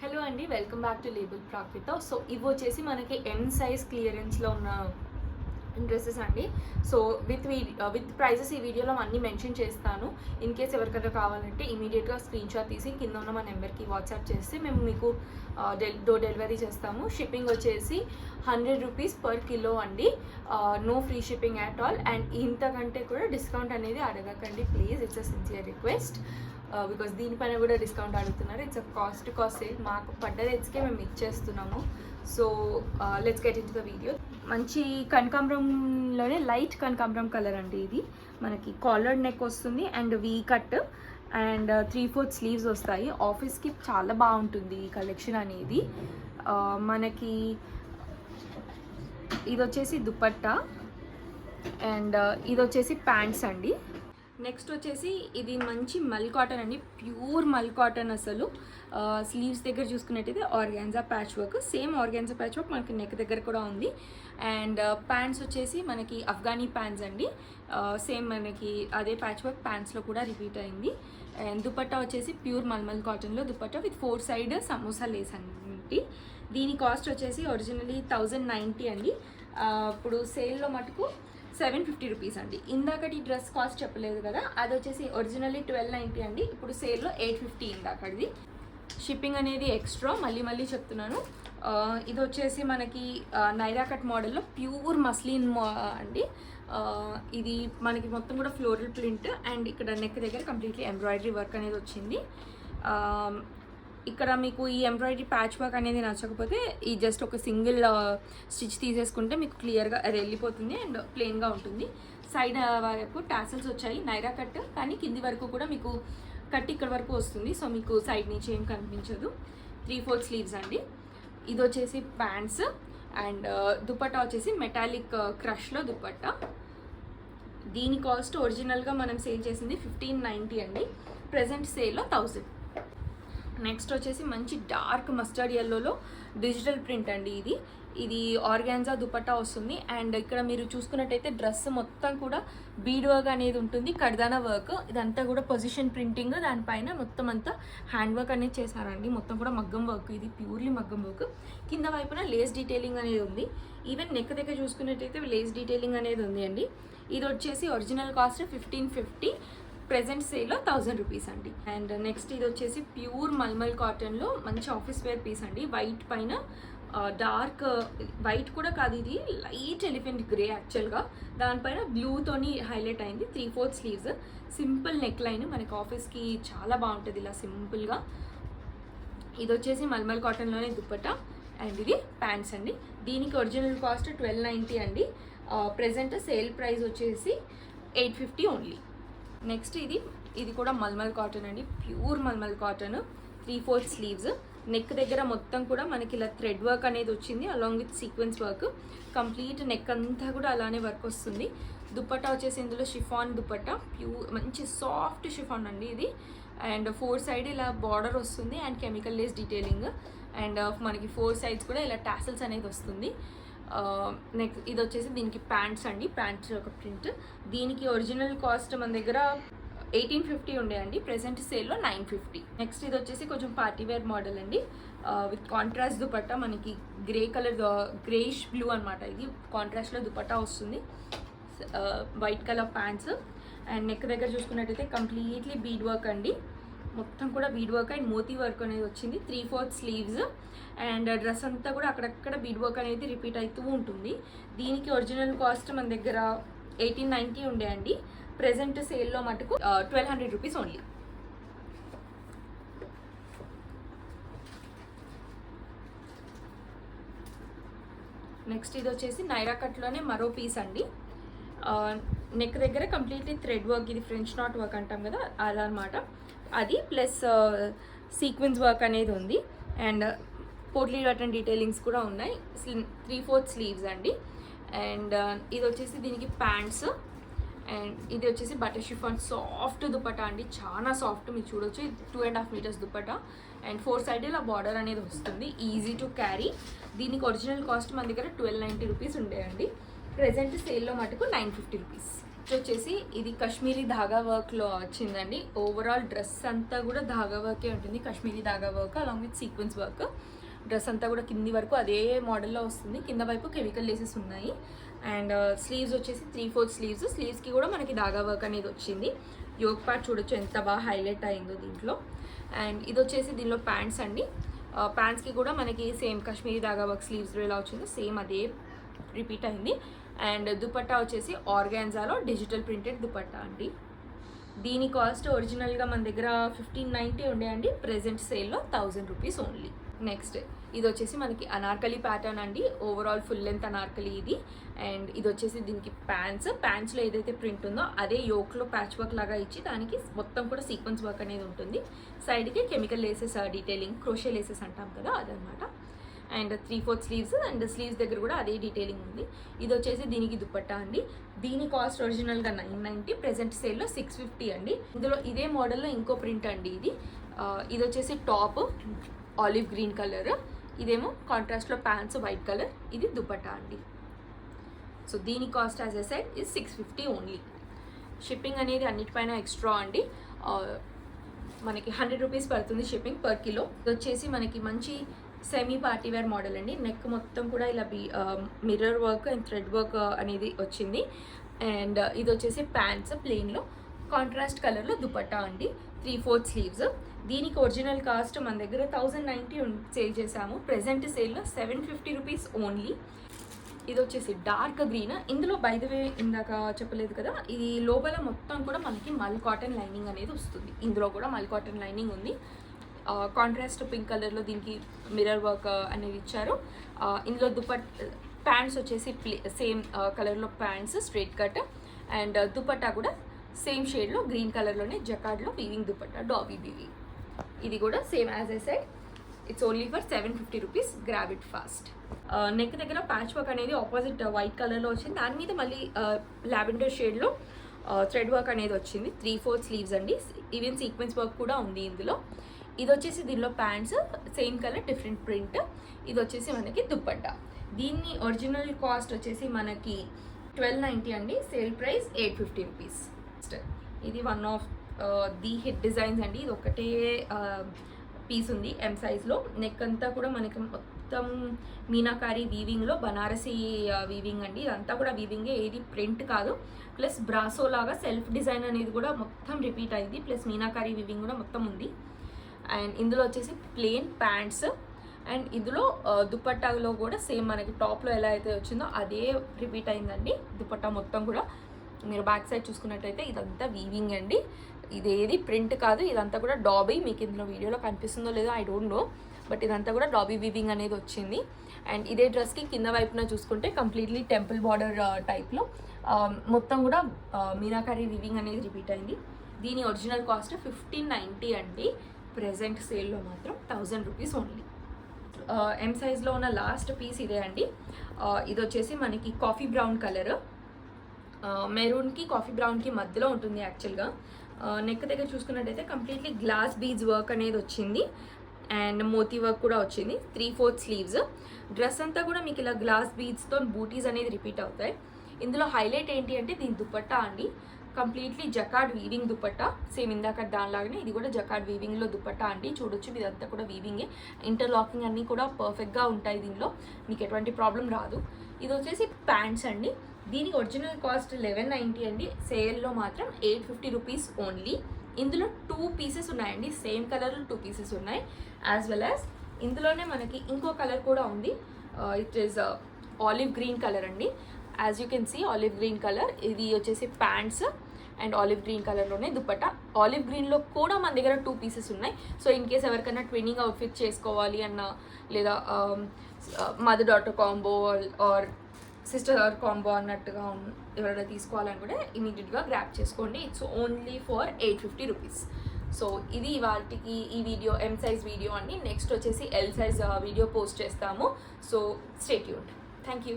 Hello అండి, welcome back to label ప్రాక్విత. So ఇవి వచ్చేసి మనకి ఎన్ సైజ్ క్లియరెన్స్లో ఉన్న డ్రెస్సెస్ అండి. సో విత్ ప్రైజెస్ ఈ వీడియోలో అన్నీ మెన్షన్ చేస్తాను. ఇన్ కేస్ ఎవరికైనా కావాలంటే ఇమీడియట్గా స్క్రీన్ షాట్ తీసి కింద ఉన్న మా నెంబర్కి వాట్సాప్ చేస్తే మేము మీకు డోర్ డెలివరీ చేస్తాము. షిప్పింగ్ వచ్చేసి 100 రూపీస్ పర్ కిలో అండి. No free shipping at all. And ఇంతకంటే కూడా డిస్కౌంట్ అనేది అడగకండి please, it's a sincere request. Because దీనిపైన కూడా డిస్కౌంట్ అడుగుతున్నారు. It's a cost sale. మాకు పడ్డ రేట్స్కే మేము ఇచ్చేస్తున్నాము. So let's get into the video. మంచి కనకాంబరంలోనే లైట్ కనకాంబరం కలర్ అండి. ఇది మనకి కాలర్ నెక్ వస్తుంది and V cut and 3/4 sleeves వస్తాయి. ఆఫీస్కి చాలా బాగుంటుంది ఈ కలెక్షన్ అనేది. మనకి ఇది వచ్చేసి దుపట్టా అండ్ ఇది వచ్చేసి ప్యాంట్స్ అండి. నెక్స్ట్ వచ్చేసి ఇది మంచి మల్ కాటన్ అండి, ప్యూర్ మల్ కాటన్. అసలు స్లీవ్స్ దగ్గర చూసుకున్నట్టయితే organza patch work, same organza patch work మనకి నెక్ దగ్గర కూడా ఉంది. అండ్ ప్యాంట్స్ వచ్చేసి మనకి అఫ్ఘానీ ప్యాంట్స్ అండి, సేమ్ మనకి అదే ప్యాచ్ వర్క్ ప్యాంట్స్లో కూడా రిపీట్ అయింది. అండ్ దుపట్టా వచ్చేసి ప్యూర్ మల్మల్ కాటన్లో dupatta with 4 side samosa lace అండి. దీని కాస్ట్ వచ్చేసి ఒరిజినలీ 1090 అండి. ఇప్పుడు సేల్లో మటుకు 750 రూపీస్ అండి. ఇందాకటి డ్రెస్ కాస్ట్ చెప్పలేదు కదా, అది వచ్చేసి ఒరిజినల్లీ 1290 అండి. ఇప్పుడు సేల్లో 850 ఇందాకది. షిప్పింగ్ అనేది ఎక్స్ట్రా, మళ్ళీ చెప్తున్నాను. ఇది వచ్చేసి మనకి నైరా కట్ మోడల్లో ప్యూర్ మస్లిన్ అండి. ఇది మనకి మొత్తం కూడా ఫ్లోరల్ ప్రింట్ అండ్ ఇక్కడ నెక్ దగ్గర కంప్లీట్లీ ఎంబ్రాయిడరీ వర్క్ అనేది వచ్చింది. ఇక్కడ మీకు ఈ ఎంబ్రాయిడరీ ప్యాచ్ వర్క్ అనేది నచ్చకపోతే ఈ జస్ట్ ఒక సింగిల్ స్టిచ్ తీసేసుకుంటే మీకు క్లియర్గా అది వెళ్ళిపోతుంది అండ్ ప్లెయిన్గా ఉంటుంది. సైడ్ వరకు టాసల్స్ వచ్చాయి నైరా కట్, కానీ కింది వరకు కూడా మీకు కట్ ఇక్కడ వరకు వస్తుంది. సో మీకు సైడ్ నుంచి ఏం కనిపించదు. 3/4 స్లీవ్స్ అండి. ఇది వచ్చేసి ప్యాంట్స్ అండ్ దుపట్టా వచ్చేసి మెటాలిక్ క్రష్లో దుపట్టా. దీని కాస్ట్ ఒరిజినల్గా మనం సేల్ చేసింది 1590 అండి. ప్రజెంట్ సేల్లో 1000. నెక్స్ట్ వచ్చేసి మంచి డార్క్ మస్టర్డ్ ఎల్లోలో డిజిటల్ ప్రింట్ అండి. ఇది ఆర్గాన్జా దుపట్టా వస్తుంది. అండ్ ఇక్కడ మీరు చూసుకున్నట్టయితే డ్రెస్ మొత్తం కూడా బీడ్ వర్క్ అనేది ఉంటుంది, కడ్దానా వర్క్. ఇదంతా కూడా పొజిషన్ ప్రింటింగ్, దానిపైన మొత్తం అంతా హ్యాండ్ వర్క్ అనేది చేశారండి. మొత్తం కూడా మగ్గం వర్క్, ఇది ప్యూర్లీ మగ్గం వర్క్. కింద వైపున లేస్ డీటెయిలింగ్ అనేది ఉంది. ఈవెన్ నెక్ దగ్గర చూసుకున్నట్టయితే లేస్ డీటెయిలింగ్ అనేది ఉంది అండి. ఇది వచ్చేసి ఒరిజినల్ కాస్ట్ 1550, ప్రెజెంట్ సేల్లో 1000 రూపీస్ అండి. అండ్ నెక్స్ట్ ఇది వచ్చేసి ప్యూర్ మల్మల్ కాటన్లో మంచి ఆఫీస్ వేర్ పీస్ అండి. వైట్ పైన డార్క్ వైట్ కూడా కాదు, ఇది లైట్ ఎలిఫెంట్ గ్రే యాక్చువల్గా. దానిపైన బ్లూతోని హైలైట్ అయింది. 3/4 స్లీవ్స్, సింపుల్ నెక్ లైన్. మనకి ఆఫీస్కి చాలా బాగుంటుంది ఇలా సింపుల్గా. ఇది వచ్చేసి మల్మల్ కాటన్లోనే దుపట్టా అండ్ ఇది ప్యాంట్స్ అండి. దీనికి ఒరిజినల్ కాస్ట్ 1290 అండి. ప్రెజెంట్ సేల్ ప్రైస్ వచ్చేసి 850 ఓన్లీ. నెక్స్ట్ ఇది కూడా మల్మల్ కాటన్ అండి, pure mulmul cotton. 3/4 sleeves. Neck దగ్గర మొత్తం కూడా మనకి ఇలా థ్రెడ్ వర్క్ అనేది వచ్చింది along with sequence work. Complete neck అంతా కూడా అలానే వర్క్ వస్తుంది. దుపట్టా వచ్చేసి ఇందులో షిఫాన్ దుపట్టా, ప్యూర్ మంచి సాఫ్ట్ షిఫాన్ అండి ఇది. అండ్ 4 సైడ్ ఇలా బార్డర్ వస్తుంది and chemical lace detailing. And మనకి 4 సైడ్స్ కూడా ఇలా టాసల్స్ అనేది వస్తుంది. నెక్స్ట్ ఇది వచ్చేసి దీనికి ప్యాంట్స్ అండి, ప్యాంట్స్ ఒక ప్రింట్. దీనికి ఒరిజినల్ కాస్ట్ మన దగ్గర 1850 ఉండే అండి. ప్రెసెంట్ సేల్లో 950. నెక్స్ట్ ఇది వచ్చేసి కొంచెం పార్టీవేర్ మోడల్ అండి, విత్ కాంట్రాస్ట్ దుపట్టా. మనకి గ్రే కలర్, గ్రేష్ బ్లూ అనమాట. ఇది కాంట్రాస్ట్లో దుపట్టా వస్తుంది. White colour pants and neck దగ్గర చూసుకున్నట్టయితే కంప్లీట్లీ బీడ్ వర్క్ అండి. మొత్తం కూడా bead work and moti work అనేది వచ్చింది. 3/4 స్లీవ్స్ అండ్ డ్రెస్ అంతా కూడా అక్కడక్కడ బీడ్ వర్క్ అనేది రిపీట్ అవుతూ ఉంటుంది. దీనికి ఒరిజినల్ కాస్ట్ మన దగ్గర 1890 ఉండే అండి. ప్రెజెంట్ సేల్లో మటుకు 1200 రూపీస్ ఓన్లీ. నెక్స్ట్ ఇది వచ్చేసి నైరా కట్లోనే మరో పీస్ అండి. నెక్ దగ్గర కంప్లీట్లీ థ్రెడ్ వర్క్, ఇది ఫ్రెంచ్ నాట్ వర్క్ అంటాం కదా అలా అనమాట. అది ప్లస్ సీక్వెన్స్ వర్క్ అనేది ఉంది అండ్ పోట్లీ బటన్ డీటెయిలింగ్స్ కూడా ఉన్నాయి. 3/4 స్లీవ్స్ అండి. అండ్ ఇది వచ్చేసి దీనికి ప్యాంట్స్ అండ్ ఇది వచ్చేసి బటర్ షిఫాన్ సాఫ్ట్ దుపట్టా అండి, చాలా సాఫ్ట్. మీరు చూడొచ్చు 2.5 మీటర్స్ దుపట్టా అండ్ 4 సైడ్ ఇలా బార్డర్ అనేది వస్తుంది, ఈజీ టు క్యారీ. దీనికి ఒరిజినల్ కాస్ట్ మన దగ్గర 1290 రూపీస్ ఉండేయండి. ప్రెజెంట్ సేల్లో మటుకు 950 రూపీస్. వచ్చేసి ఇది కాశ్మీరీ ధాగా వర్క్లో వచ్చిందండి. ఓవరాల్ డ్రెస్ అంతా కూడా ధాగా వర్కే ఉంటుంది, కాశ్మీరీ ధాగా work along with sequence work. Dress అంతా కూడా కింది వరకు అదే మోడల్లో వస్తుంది, కింద వైపు కెమికల్ లేసెస్ ఉన్నాయి. అండ్ స్లీవ్స్ వచ్చేసి 3/4 స్లీవ్స్. స్లీవ్స్కి కూడా మనకి ధాగా వర్క్ అనేది వచ్చింది. యోగ్ పార్ట్ చూడొచ్చు ఎంత బాగా హైలైట్ అయిందో దీంట్లో. అండ్ ఇది వచ్చేసి దీనిలో ప్యాంట్స్ అండి. ప్యాంట్స్కి కూడా మనకి సేమ్ కాశ్మీరీ ధాగా వర్క్ స్లీవ్స్లో ఎలా వచ్చిందో సేమ్ అదే రిపీట్ అయింది. అండ్ దుపట్టా వచ్చేసి ఆర్గాన్జాలో డిజిటల్ ప్రింటెడ్ దుపట్టా అండి. దీని కాస్ట్ ఒరిజినల్గా మన దగ్గర 1590 ఉండే అండి, ప్రెజెంట్ సేల్లో 1000 రూపీస్ ఓన్లీ. నెక్స్ట్ ఇది వచ్చేసి మనకి అనార్కలి ప్యాటర్న్ అండి, ఓవరాల్ ఫుల్ లెంత్ అనార్కలి ఇది. అండ్ ఇది వచ్చేసి దీనికి ప్యాంట్స్లో ఏదైతే ప్రింట్ ఉందో అదే యోక్లో ప్యాచ్ వర్క్ లాగా ఇచ్చి దానికి మొత్తం కూడా సీక్వెన్స్ వర్క్ అనేది ఉంటుంది. సైడ్కి chemical laces detailing, crochet laces అంటాం కదా అదనమాట. అండ్ 3/4 స్లీవ్స్, అండ్ స్లీవ్స్ దగ్గర కూడా అదే డీటెయిలింగ్ ఉంది. ఇది వచ్చేసి దీనికి దుపట్టా అండి. దీని కాస్ట్ ఒరిజినల్గా 990, ప్రెజెంట్ సేల్లో 650 అండి. ఇందులో ఇదే మోడల్లో ఇంకో ప్రింట్ అండి ఇది. ఇది వచ్చేసి టాప్ ఆలివ్ గ్రీన్ కలర్, ఇదేమో కాంట్రాస్ట్లో ప్యాంట్స్ వైట్ కలర్, ఇది దుపట్టా అండి. సో దీని cost as a side is 650 only. Shipping అనేది అన్నిటిపైన ఎక్స్ట్రా అండి, మనకి 100 రూపీస్ పడుతుంది షిప్పింగ్ పర్ కిలో. ఇది వచ్చేసి మనకి మంచి సెమీ పార్టీ వేర్ మోడల్ అండి. నెక్ మొత్తం కూడా ఇలా mirror work and thread work అనేది వచ్చింది. అండ్ ఇది వచ్చేసి ప్యాంట్స్ ప్లెయిన్లో కాంట్రాస్ట్ కలర్లో దుపట్టా అండి, 3/4 స్లీవ్స్. దీనికి ఒరిజినల్ కాస్ట్ మన దగ్గర 1090 సేల్ చేసాము, ప్రెజెంట్ సేల్లో 750 రూపీస్ ఓన్లీ. ఇది వచ్చేసి డార్క్ గ్రీన్. ఇందులో బై ద వే ఇందాక చెప్పలేదు కదా, ఇది లోపల మొత్తం కూడా మనకి మల్ కాటన్ లైనింగ్ అనేది వస్తుంది. ఇందులో కూడా మల్ కాటన్ లైనింగ్ ఉంది. కాంట్రాస్ట్ పింక్ కలర్లో దీనికి మిర్రర్ వర్క్ అనేది ఇచ్చారు. ఇందులో ప్యాంట్స్ వచ్చేసి సేమ్ కలర్లో pants straight cut, and dupatta కూడా సేమ్ షేడ్లో గ్రీన్ కలర్లోనే జకార్డ్లో వీవింగ్ దుపట్టా, డాబీ వీవింగ్. ఇది కూడా same as I said, it's only for 750 rupees, grab it fast. Neck దగ్గర ప్యాచ్ వర్క్ అనేది ఆపోజిట్ వైట్ కలర్లో వచ్చింది, దాని మీద మళ్ళీ లావెండర్ షేడ్లో థ్రెడ్ వర్క్ అనేది వచ్చింది. 3/4 స్లీవ్స్ అండి, ఈవెన్ సీక్వెన్స్ వర్క్ కూడా ఉంది ఇందులో. ఇది వచ్చేసి దీనిలో pants same colour different print. ఇది వచ్చేసి మనకి దుపట్టా. దీన్ని ఒరిజినల్ కాస్ట్ వచ్చేసి మనకి 1290 అండి, సేల్ ప్రైస్ 850 రూపీస్. ఇది one of the hit designs అండి. ఇది ఒకటే పీస్ ఉంది ఎం సైజ్లో. నెక్ అంతా కూడా మనకి మొత్తం మీనాకారి వీవింగ్లో బనారసీ వీవింగ్ అండి. ఇదంతా కూడా వీవింగే, ఏది ప్రింట్ కాదు. ప్లస్ బ్రాసో లాగా సెల్ఫ్ డిజైన్ అనేది కూడా మొత్తం రిపీట్ అయింది, ప్లస్ మీనాకారి వీవింగ్ కూడా మొత్తం ఉంది. అండ్ ఇందులో వచ్చేసి ప్లెయిన్ ప్యాంట్స్, అండ్ ఇందులో దుపట్టాలో కూడా సేమ్ మనకి టాప్లో ఎలా అయితే వచ్చిందో అదే రిపీట్ అయిందండి. దుపట్టా మొత్తం కూడా మీరు బ్యాక్ సైడ్ చూసుకున్నట్టయితే ఇదంతా వీవింగ్ అండి, ఇదేది ప్రింట్ కాదు. ఇదంతా కూడా డాబీ, మీకు ఇందులో వీడియోలో కనిపిస్తుందో లేదో ఐ డోంట్ నో, బట్ ఇదంతా కూడా డాబీ వీవింగ్ అనేది వచ్చింది. అండ్ ఇదే డ్రెస్కి కింద వైపున చూసుకుంటే కంప్లీట్లీ టెంపుల్ బార్డర్ టైప్లో మొత్తం కూడా మీనాకారి వీవింగ్ అనేది రిపీట్ అయింది. దీని ఒరిజినల్ కాస్ట్ 1590 అండి, ప్రెజెంట్ సేల్లో మాత్రం 1000 రూపీస్ ఓన్లీ. ఎం సైజ్లో ఉన్న లాస్ట్ పీస్ ఇదే అండి. ఇది వచ్చేసి మనకి కాఫీ బ్రౌన్ కలర్, మెరూన్కి కాఫీ బ్రౌన్కి మధ్యలో ఉంటుంది యాక్చువల్గా. నెక్ దగ్గర చూసుకున్నట్టయితే కంప్లీట్లీ గ్లాస్ బీడ్స్ వర్క్ అనేది వచ్చింది, అండ్ మోతీ వర్క్ కూడా వచ్చింది. 3/4 స్లీవ్స్. డ్రెస్ అంతా కూడా మీకు ఇలా గ్లాస్ బీడ్స్తో బూటీస్ అనేది రిపీట్ అవుతాయి. ఇందులో హైలైట్ ఏంటి అంటే దీని దుపట్టా అండి, completely jacquard weaving dupatta. Same ఇందాక దానిలాగానే ఇది కూడా జకార్డ్ వీవింగ్లో దుపట్టా అండి. చూడొచ్చు ఇదంతా కూడా వీవింగే, ఇంటర్లాకింగ్ అన్నీ కూడా పర్ఫెక్ట్గా ఉంటాయి, దీనిలో మీకు ఎటువంటి ప్రాబ్లం రాదు. ఇది వచ్చేసి ప్యాంట్స్ అండి. దీనికి ఒరిజినల్ కాస్ట్ 1190 అండి, సేల్లో మాత్రం 850 రూపీస్ ఓన్లీ. ఇందులో 2 పీసెస్ ఉన్నాయండి, సేమ్ కలర్లో 2 పీసెస్ ఉన్నాయి. యాజ్ వెల్ యాజ్ ఇందులోనే మనకి ఇంకో కలర్ కూడా ఉంది, it is olive green colour అండి. As you can see olive green colour. ఇది వచ్చేసి ప్యాంట్స్ అండ్ ఆలివ్ గ్రీన్ కలర్లోనే దుపట్టా. ఆలివ్ గ్రీన్లో కూడా మన దగ్గర 2 పీసెస్ ఉన్నాయి. సో ఇన్ కేస్ ఎవరికైనా ట్విన్నింగ్ అవుట్ఫిట్ చేసుకోవాలి అన్న, లేదా mother daughter combo are sister combo అన్నట్టుగా ఎవరైనా తీసుకోవాలనుకుంటే ఇమీడియట్గా గ్రాప్ చేసుకోండి. It's only for 850 rupees. So ఇది వాటికి ఈ వీడియో ఎం సైజ్ వీడియో అండి. నెక్స్ట్ వచ్చేసి ఎల్ సైజ్ వీడియో పోస్ట్ చేస్తాము. So stay tuned. Thank you.